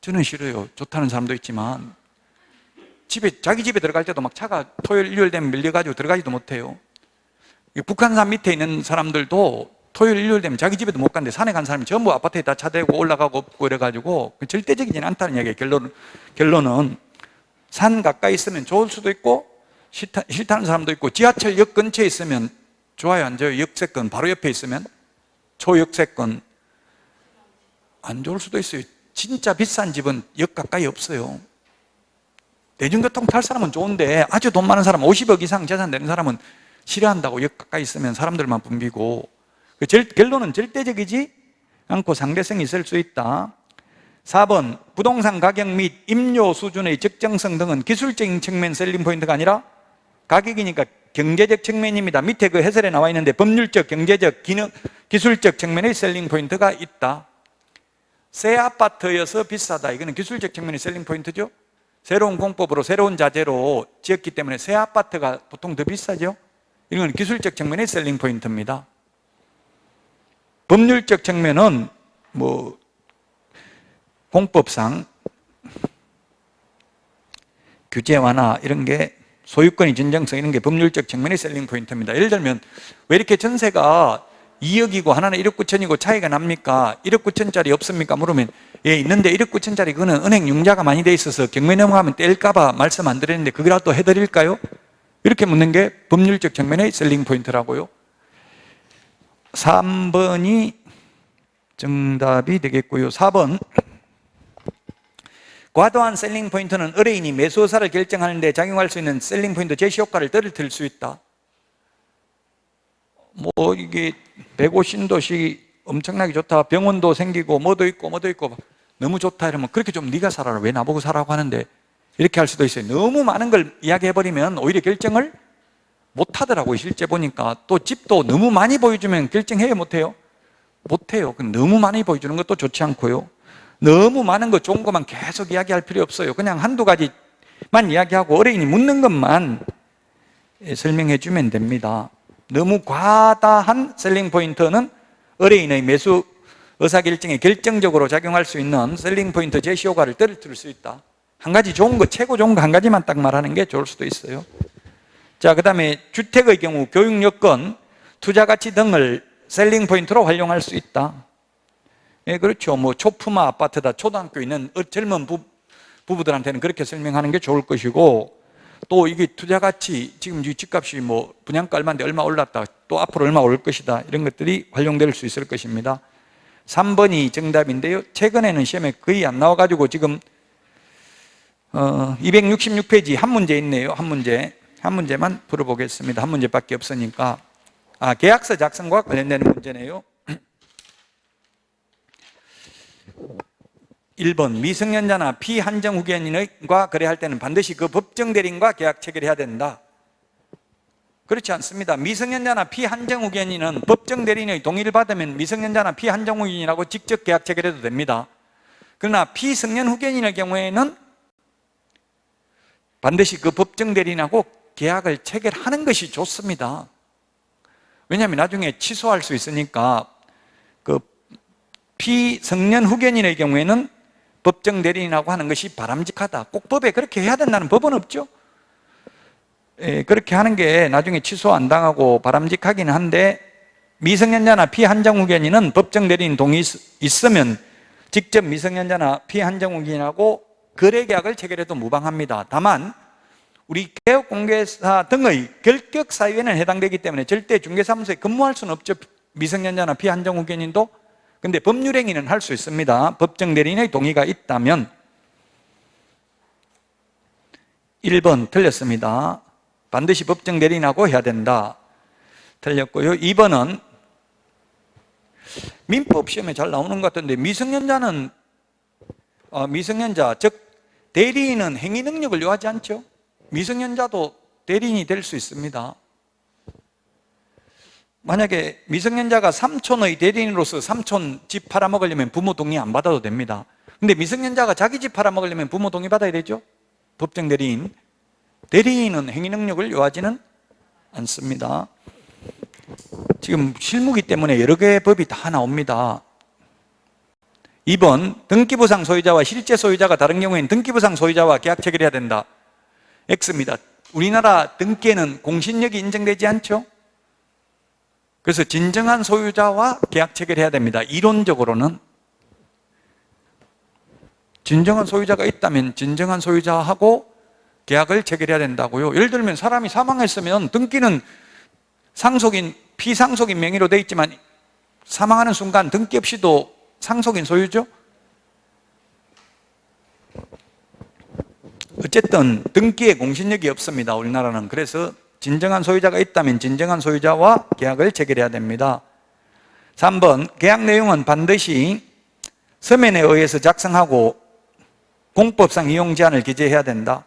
저는 싫어요. 좋다는 사람도 있지만 자기 집에 들어갈 때도 막 차가 토요일, 일요일 되면 밀려가지고 들어가지도 못해요. 북한산 밑에 있는 사람들도 토요일, 일요일 되면 자기 집에도 못 가는데 산에 간 사람이 전부 아파트에 다 차 대고 올라가고 없고 이래가지고 절대적이진 않다는 이야기예요. 결론은 산 가까이 있으면 좋을 수도 있고 싫다는 사람도 있고, 지하철역 근처에 있으면 좋아요, 안 좋아요? 역세권 바로 옆에 있으면, 초역세권 안 좋을 수도 있어요. 진짜 비싼 집은 역 가까이 없어요. 대중교통 탈 사람은 좋은데 아주 돈 많은 사람, 50억 이상 재산 되는 사람은 싫어한다고. 역 가까이 있으면 사람들만 붐비고. 결론은 절대적이지 않고 상대성이 있을 수 있다. 4번, 부동산 가격 및 임료 수준의 적정성 등은 기술적인 측면 셀링 포인트가 아니라 가격이니까 경제적 측면입니다. 밑에 그 해설에 나와 있는데 법률적, 경제적, 기술적 측면의 셀링 포인트가 있다. 새 아파트여서 비싸다. 이거는 기술적 측면의 셀링 포인트죠. 새로운 공법으로 새로운 자재로 지었기 때문에 새 아파트가 보통 더 비싸죠. 이건 기술적 측면의 셀링 포인트입니다. 법률적 측면은 뭐 공법상 규제 완화 이런 게 소유권의 진정성 이런 게 법률적 측면의 셀링 포인트입니다. 예를 들면 왜 이렇게 전세가 2억이고 하나는 1억 9천이고 차이가 납니까? 1억 9천짜리 없습니까? 물으면 예 있는데 1억 9천짜리 그거는 은행 융자가 많이 돼 있어서 경매 넘어가면 뗄까 봐 말씀 안 드렸는데 그거라도 해드릴까요? 이렇게 묻는 게 법률적 측면의 셀링 포인트라고요. 3번이 정답이 되겠고요. 4번 과도한 셀링 포인트는 의뢰인이 매수 의사를 결정하는 데 작용할 수 있는 셀링 포인트 제시 효과를 떨어뜨릴 수 있다. 뭐 이게 배고 신도시 엄청나게 좋다, 병원도 생기고 뭐도 있고 너무 좋다 이러면 그렇게 좀 네가 살아라, 왜 나보고 사라고 하는데, 이렇게 할 수도 있어요. 너무 많은 걸 이야기해버리면 오히려 결정을 못 하더라고요. 실제 보니까. 또 집도 너무 많이 보여주면 결정해요, 못해요? 못해요. 너무 많이 보여주는 것도 좋지 않고요. 너무 많은 거 좋은 것만 계속 이야기할 필요 없어요. 그냥 한두 가지만 이야기하고 의뢰인이 묻는 것만 설명해 주면 됩니다. 너무 과다한 셀링 포인트는 의뢰인의 매수 의사결정에 결정적으로 작용할 수 있는 셀링 포인트 제시 효과를 떨어뜨릴 수 있다. 한 가지 좋은 거, 최고 좋은 거 한 가지만 딱 말하는 게 좋을 수도 있어요. 자, 그 다음에 주택의 경우 교육 여건, 투자 가치 등을 셀링 포인트로 활용할 수 있다. 예, 그렇죠. 뭐 초품화 아파트다, 초등학교 있는 젊은 부부들한테는 그렇게 설명하는 게 좋을 것이고, 또 이게 투자 가치, 지금 이 집값이 뭐 분양가 얼마인데 얼마 올랐다, 또 앞으로 얼마 오를 것이다, 이런 것들이 활용될 수 있을 것입니다. 3번이 정답인데요. 최근에는 시험에 거의 안 나와가지고 지금 266페이지 한 문제 있네요. 한 문제만 풀어보겠습니다. 한 문제밖에 없으니까. 계약서 작성과 관련되는 문제네요. 1번 미성년자나 피한정 후견인과 거래할 때는 반드시 그 법정 대리인과 계약 체결해야 된다. 그렇지 않습니다. 미성년자나 피한정 후견인은 법정 대리인의 동의를 받으면 미성년자나 피한정 후견인하고 직접 계약 체결해도 됩니다. 그러나 피성년 후견인의 경우에는 반드시 그 법정 대리인하고 계약을 체결하는 것이 좋습니다. 왜냐하면 나중에 취소할 수 있으니까. 그 피성년 후견인의 경우에는 법정 대리인하고 하는 것이 바람직하다. 꼭 법에 그렇게 해야 된다는 법은 없죠. 예, 그렇게 하는 게 나중에 취소 안 당하고 바람직하긴 한데, 미성년자나 피한정 후견인은 법정 대리인 동의 있으면 직접 미성년자나 피한정 후견인하고 거래 계약을 체결해도 무방합니다. 다만 우리 개업공개사 등의 결격 사유에는 해당되기 때문에 절대 중개사무소에 근무할 수는 없죠. 미성년자나 피한정 후견인도. 근데 법률행위는 할 수 있습니다. 법정 대리인의 동의가 있다면. 1번 틀렸습니다. 반드시 법정 대리인하고 해야 된다. 틀렸고요. 2번은 민법 시험에 잘 나오는 것 같은데, 미성년자, 즉 대리인은 행위 능력을 요하지 않죠. 미성년자도 대리인이 될 수 있습니다. 만약에 미성년자가 삼촌의 대리인으로서 삼촌 집 팔아먹으려면 부모 동의 안 받아도 됩니다. 근데 미성년자가 자기 집 팔아먹으려면 부모 동의 받아야 되죠. 법정 대리인. 대리인은 행위 능력을 요하지는 않습니다. 지금 실무기 때문에 여러 개의 법이 다 나옵니다. 2번 등기부상 소유자와 실제 소유자가 다른 경우에는 등기부상 소유자와 계약 체결해야 된다. X입니다. 우리나라 등기에는 공신력이 인정되지 않죠. 그래서 진정한 소유자와 계약 체결해야 됩니다. 이론적으로는. 진정한 소유자가 있다면 진정한 소유자하고 계약을 체결해야 된다고요. 예를 들면 사람이 사망했으면 등기는 상속인, 피상속인 명의로 되어 있지만 사망하는 순간 등기 없이도 상속인 소유죠. 어쨌든 등기에 공신력이 없습니다. 우리나라는. 그래서 진정한 소유자가 있다면 진정한 소유자와 계약을 체결해야 됩니다. 3번 계약 내용은 반드시 서면에 의해서 작성하고 공법상 이용 제한을 기재해야 된다.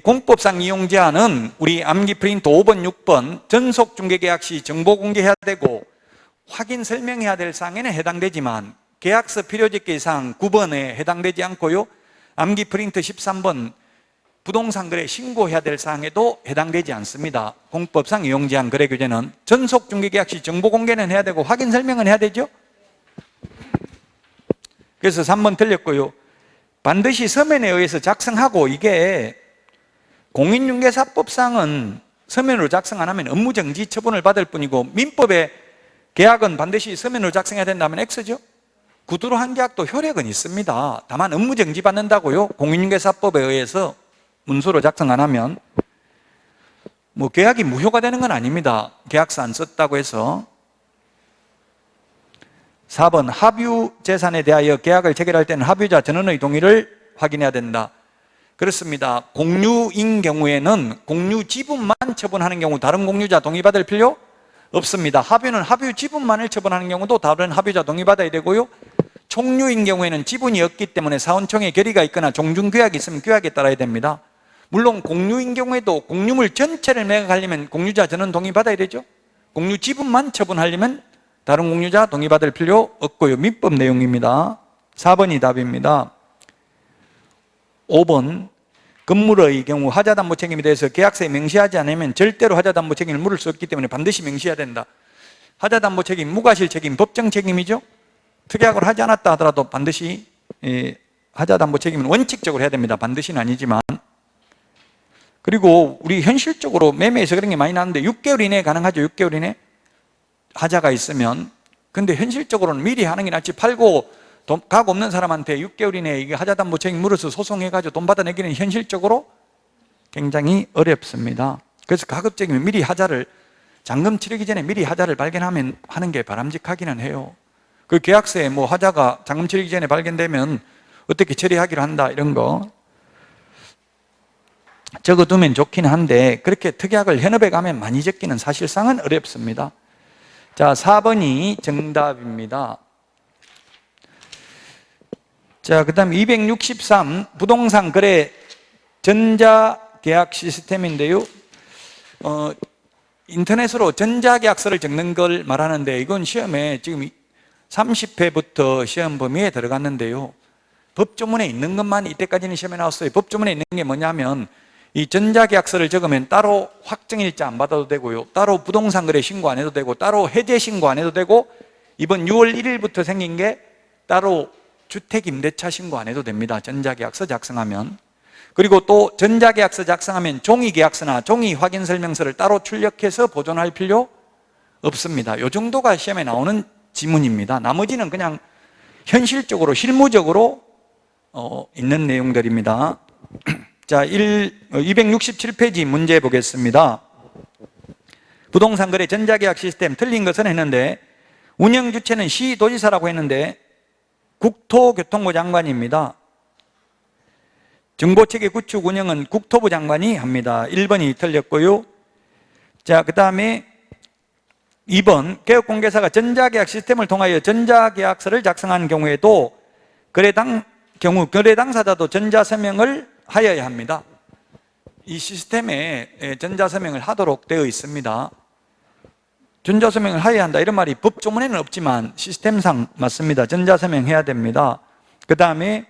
공법상 이용 제한은 우리 암기 프린터 5번, 6번 전속 중개 계약 시 정보 공개해야 되고 확인 설명해야 될 사항에는 해당되지만 계약서 필요적기 사항 9번에 해당되지 않고요. 암기 프린터 13번 부동산 거래 신고해야 될 사항에도 해당되지 않습니다. 공법상 이용 제한 거래 규제는 전속 중개 계약 시 정보 공개는 해야 되고 확인 설명은 해야 되죠. 그래서 3번 틀렸고요. 반드시 서면에 의해서 작성하고, 이게 공인중개사법상은 서면으로 작성 안 하면 업무정지 처분을 받을 뿐이고, 민법에 계약은 반드시 서면으로 작성해야 된다면 X죠. 구두로 한 계약도 효력은 있습니다. 다만 업무정지 받는다고요. 공인중개사법에 의해서 문서로 작성 안 하면. 계약이 무효가 되는 건 아닙니다. 계약서 안 썼다고 해서. 4번 합유 재산에 대하여 계약을 체결할 때는 합유자 전원의 동의를 확인해야 된다. 그렇습니다. 공유인 경우에는 공유 지분만 처분하는 경우 다른 공유자 동의받을 필요 없습니다. 합유는 합유 지분만을 처분하는 경우도 다른 합유자 동의받아야 되고요. 총유인 경우에는 지분이 없기 때문에 사원총회 결의가 있거나 종중규약이 있으면 규약에 따라야 됩니다. 물론 공유인 경우에도 공유물 전체를 매각하려면 공유자 전원 동의받아야 되죠. 공유 지분만 처분하려면 다른 공유자 동의받을 필요 없고요. 민법 내용입니다. 4번이 답입니다. 5번 건물의 경우 하자담보 책임에 대해서 계약서에 명시하지 않으면 절대로 하자담보 책임을 물을 수 없기 때문에 반드시 명시해야 된다. 하자담보 책임, 무과실 책임, 법정 책임이죠. 특약으로 하지 않았다 하더라도 반드시 하자담보 책임은 원칙적으로 해야 됩니다. 반드시는 아니지만. 그리고 우리 현실적으로 매매에서 그런 게 많이 나는데 6개월 이내에 가능하죠. 6개월 이내 하자가 있으면. 근데 현실적으로는 미리 하는 게 낫지, 팔고 각 없는 사람한테 6개월 이내에 이게 하자담보 책임 물어서 소송해가지고 돈 받아내기는 현실적으로 굉장히 어렵습니다. 그래서 가급적이면 미리 하자를, 잔금 치르기 전에 미리 하자를 발견하면 하는 게 바람직하기는 해요. 그 계약서에 하자가 잔금 치르기 전에 발견되면 어떻게 처리하기로 한다 이런 거 적어두면 좋긴 한데, 그렇게 특약을 현업에 가면 많이 적기는 사실상은 어렵습니다. 자, 4번이 정답입니다. 자, 그 다음 263 부동산 거래 전자계약 시스템인데요. 인터넷으로 전자계약서를 적는 걸 말하는데, 이건 시험에 지금 30회부터 시험 범위에 들어갔는데요. 법조문에 있는 것만 이때까지는 시험에 나왔어요. 법조문에 있는 게 뭐냐면, 이 전자계약서를 적으면 따로 확정일자 안 받아도 되고요, 따로 부동산 거래 신고 안 해도 되고, 따로 해제 신고 안 해도 되고, 이번 6월 1일부터 생긴 게 따로 주택임대차 신고 안 해도 됩니다. 전자계약서 작성하면. 그리고 또 전자계약서 작성하면 종이계약서나 종이확인설명서를 따로 출력해서 보존할 필요 없습니다. 이 정도가 시험에 나오는 지문입니다. 나머지는 그냥 현실적으로 실무적으로 있는 내용들입니다. 자, 267페이지 문제 보겠습니다. 부동산 거래 전자계약 시스템 틀린 것은 했는데, 운영 주체는 시도지사라고 했는데 국토교통부 장관입니다. 정보체계 구축 운영은 국토부 장관이 합니다. 1번이 틀렸고요. 자, 그 다음에 2번 개업공개사가 전자계약 시스템을 통하여 전자계약서를 작성한 경우에도 거래 당사자도 전자서명을 하여야 합니다. 이 시스템에 전자서명을 하도록 되어 있습니다. 전자서명을 하여야 한다 이런 말이 법조문에는 없지만 시스템상 맞습니다. 전자서명해야 됩니다. 그 다음에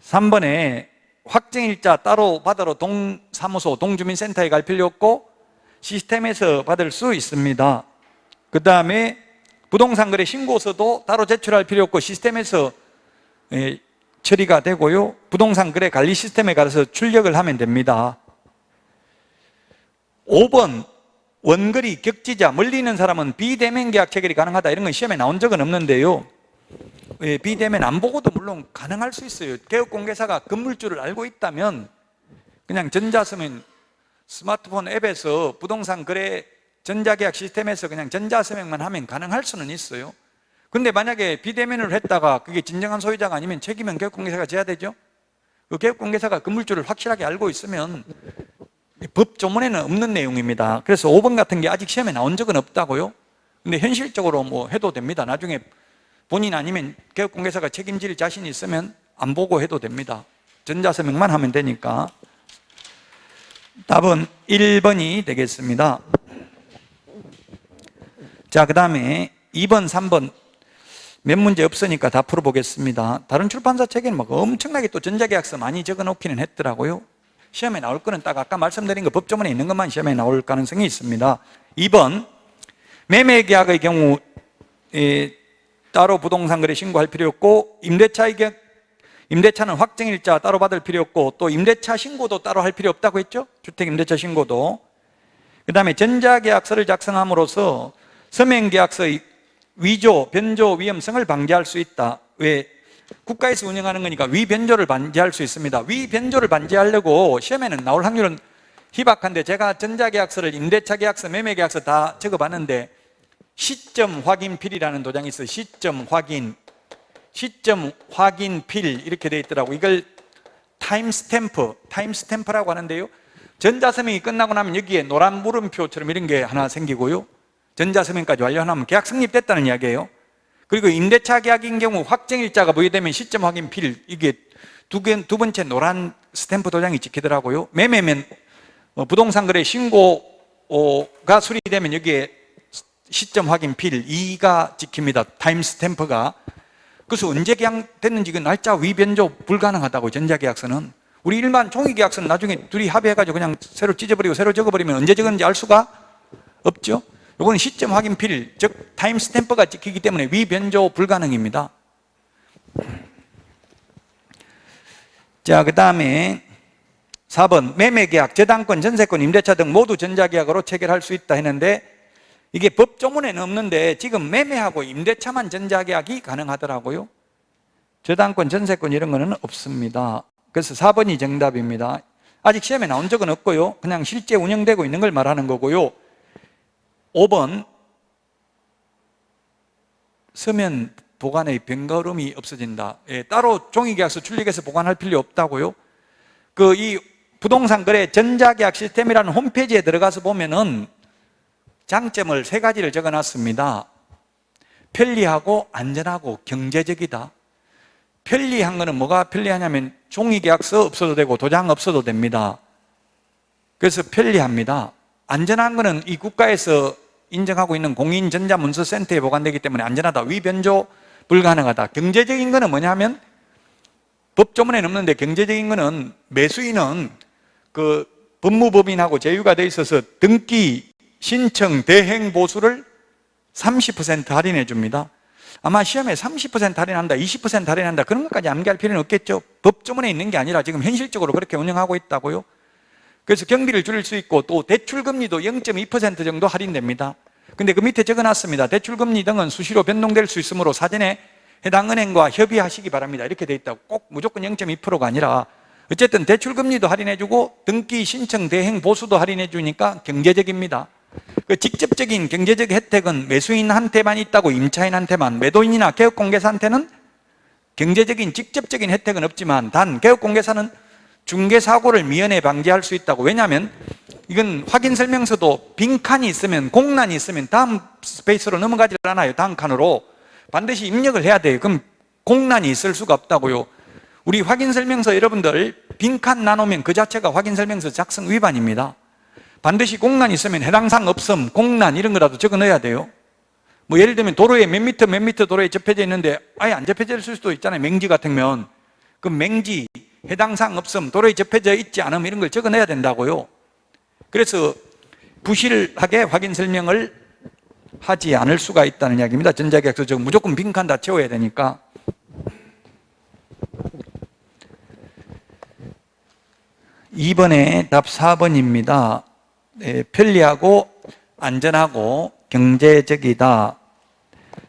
3번에 확정일자 따로 받으러 동사무소, 동주민센터에 갈 필요 없고 시스템에서 받을 수 있습니다. 그 다음에 부동산 거래 신고서도 따로 제출할 필요 없고 시스템에서 처리가 되고요, 부동산 거래 관리 시스템에 가서 출력을 하면 됩니다. 5번 원거리 격지자, 멀리 있는 사람은 비대면 계약 체결이 가능하다 이런 건 시험에 나온 적은 없는데요, 비대면 안 보고도 물론 가능할 수 있어요. 개업공개사가 건물주를 알고 있다면 그냥 전자서명, 스마트폰 앱에서 부동산 거래 전자계약 시스템에서 그냥 전자서명만 하면 가능할 수는 있어요. 근데 만약에 비대면으로 했다가 그게 진정한 소유자가 아니면 책임은 개업공개사가 져야 되죠. 그 개업공개사가 건물주를 확실하게 알고 있으면, 법조문에는 없는 내용입니다. 그래서 5번 같은 게 아직 시험에 나온 적은 없다고요. 근데 현실적으로 해도 됩니다. 나중에 본인 아니면 개업공개사가 책임질 자신이 있으면 안 보고 해도 됩니다. 전자서명만 하면 되니까. 답은 1번이 되겠습니다. 자, 그 다음에 2번, 3번 몇 문제 없으니까 다 풀어보겠습니다. 다른 출판사 책에는 막 엄청나게 또 전자계약서 많이 적어놓기는 했더라고요. 시험에 나올 거는 딱 아까 말씀드린 거 법조문에 있는 것만 시험에 나올 가능성이 있습니다. 2번, 매매계약의 경우 따로 부동산 거래 신고할 필요 없고, 임대차는 확정일자 따로 받을 필요 없고, 또 임대차 신고도 따로 할 필요 없다고 했죠? 주택 임대차 신고도. 그 다음에 전자계약서를 작성함으로써 서명계약서의 위조, 변조 위험성을 방지할 수 있다. 왜? 국가에서 운영하는 거니까 위변조를 방지할 수 있습니다. 위변조를 방지하려고 시험에는 나올 확률은 희박한데, 제가 전자계약서를 임대차 계약서, 매매계약서 다 적어봤는데 시점 확인필이라는 도장이 있어요. 시점 확인필 이렇게 되어 있더라고. 이걸 타임스탬프라고 하는데요, 전자서명이 끝나고 나면 여기에 노란 물음표처럼 이런 게 하나 생기고요, 전자서명까지 완료하면 계약 성립됐다는 이야기예요. 그리고 임대차 계약인 경우 확정일자가 부여되면 시점 확인필, 이게 두 번째 노란 스탬프 도장이 찍히더라고요. 매매면 부동산 거래 신고가 수리되면 여기에 시점 확인필 2가 찍힙니다. 타임 스탬프가. 그래서 언제 계약됐는지 그 날짜 위변조 불가능하다고. 전자계약서는. 우리 일반 종이계약서는 나중에 둘이 합의해가지고 그냥 새로 찢어버리고 새로 적어버리면 언제 적었는지 알 수가 없죠. 이거는 시점 확인필, 즉 타임 스탬프가 찍히기 때문에 위변조 불가능입니다. 자, 그 다음에 4번, 매매계약, 저당권, 전세권, 임대차 등 모두 전자계약으로 체결할 수 있다 했는데, 이게 법조문에는 없는데 지금 매매하고 임대차만 전자계약이 가능하더라고요. 저당권, 전세권 이런 거는 없습니다. 그래서 4번이 정답입니다. 아직 시험에 나온 적은 없고요, 그냥 실제 운영되고 있는 걸 말하는 거고요. 5번, 서면 보관의 번거로움이 없어진다. 따로 종이계약서 출력해서 보관할 필요 없다고요. 이 부동산 거래 전자계약 시스템이라는 홈페이지에 들어가서 보면은 장점을 3가지를 적어놨습니다. 편리하고 안전하고 경제적이다. 편리한 거는 뭐가 편리하냐면 종이계약서 없어도 되고 도장 없어도 됩니다. 그래서 편리합니다. 안전한 거는 이 국가에서 인정하고 있는 공인전자문서센터에 보관되기 때문에 안전하다. 위변조 불가능하다. 경제적인 거는 뭐냐면 법조문에는 없는데, 경제적인 거는 매수인은 그 법무법인하고 제휴가 돼 있어서 등기, 신청, 대행 보수를 30% 할인해 줍니다. 아마 시험에 30% 할인한다, 20% 할인한다 그런 것까지 암기할 필요는 없겠죠. 법조문에 있는 게 아니라 지금 현실적으로 그렇게 운영하고 있다고요. 그래서 경비를 줄일 수 있고, 또 대출금리도 0.2% 정도 할인됩니다. 근데 그 밑에 적어놨습니다. 대출금리 등은 수시로 변동될 수 있으므로 사전에 해당 은행과 협의하시기 바랍니다. 이렇게 돼 있다고. 꼭 무조건 0.2%가 아니라 어쨌든 대출금리도 할인해주고 등기, 신청, 대행, 보수도 할인해주니까 경제적입니다. 그 직접적인 경제적 혜택은 매수인한테만 있다고. 임차인한테만. 매도인이나 개업공개사한테는 경제적인 직접적인 혜택은 없지만, 단 개업공개사는 중개사고를 미연에 방지할 수 있다고. 왜냐하면 이건 확인설명서도 빈칸이 있으면, 공란이 있으면 다음 스페이스로 넘어가질 않아요. 다음 칸으로 반드시 입력을 해야 돼요. 그럼 공란이 있을 수가 없다고요. 우리 확인설명서 여러분들 빈칸 나누면 그 자체가 확인설명서 작성 위반입니다. 반드시 공란이 있으면 해당 사항 없음, 공란 이런 거라도 적어 넣어야 돼요. 뭐 예를 들면 도로에 몇 미터 도로에 접혀져 있는데 아예 안 접혀져 있을 수도 있잖아요. 맹지 같으면. 그럼 맹지, 해당 사항 없음, 도로에 접혀져 있지 않음 이런 걸 적어 넣어야 된다고요. 그래서 부실하게 확인 설명을 하지 않을 수가 있다는 이야기입니다. 전자계약서 적으면 무조건 빈칸 다 채워야 되니까. 이번에 답 4번입니다. 편리하고 안전하고 경제적이다.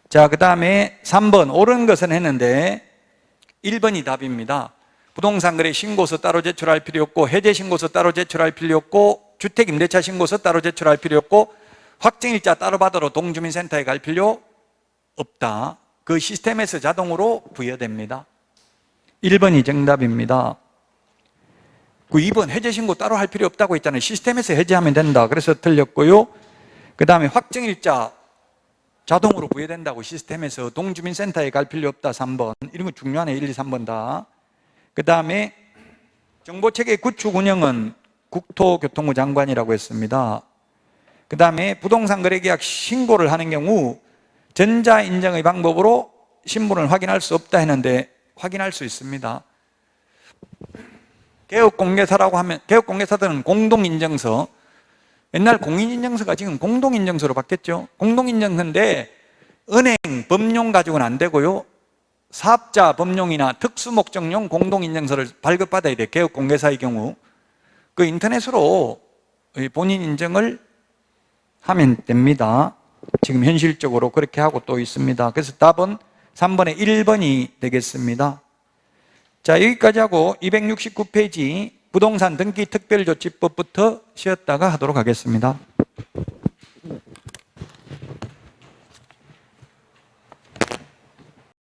자, 그 다음에 3번 옳은 것은 했는데 1번이 답입니다. 부동산 거래 신고서 따로 제출할 필요 없고, 해제 신고서 따로 제출할 필요 없고, 주택 임대차 신고서 따로 제출할 필요 없고, 확정일자 따로 받으러 동주민센터에 갈 필요 없다. 그 시스템에서 자동으로 부여됩니다. 1번이 정답입니다. 그 2번 해제 신고 따로 할 필요 없다고 했잖아요. 시스템에서 해제하면 된다. 그래서 틀렸고요. 그 다음에 확정일자 자동으로 부여된다고. 시스템에서 동주민센터에 갈 필요 없다. 3번. 이런 거 중요하네. 1, 2, 3번 다. 그 다음에 정보체계 구축 운영은 국토교통부 장관이라고 했습니다. 그 다음에 부동산 거래계약 신고를 하는 경우 전자인증의 방법으로 신분을 확인할 수 없다 했는데 확인할 수 있습니다. 개업공개사라고 하면, 개업공개사들은 공동인증서, 옛날 공인인증서가 지금 공동인증서로 바뀌었죠. 공동인증서인데 은행 법용 가지고는 안 되고요, 사업자 법용이나 특수목적용 공동인증서를 발급받아야 돼요. 개업공개사의 경우 그 인터넷으로 본인 인증을 하면 됩니다. 지금 현실적으로 그렇게 하고 또 있습니다. 그래서 답은 3번의 1번이 되겠습니다. 자, 여기까지 하고 269페이지 부동산 등기 특별조치법부터 쉬었다가 하도록 하겠습니다.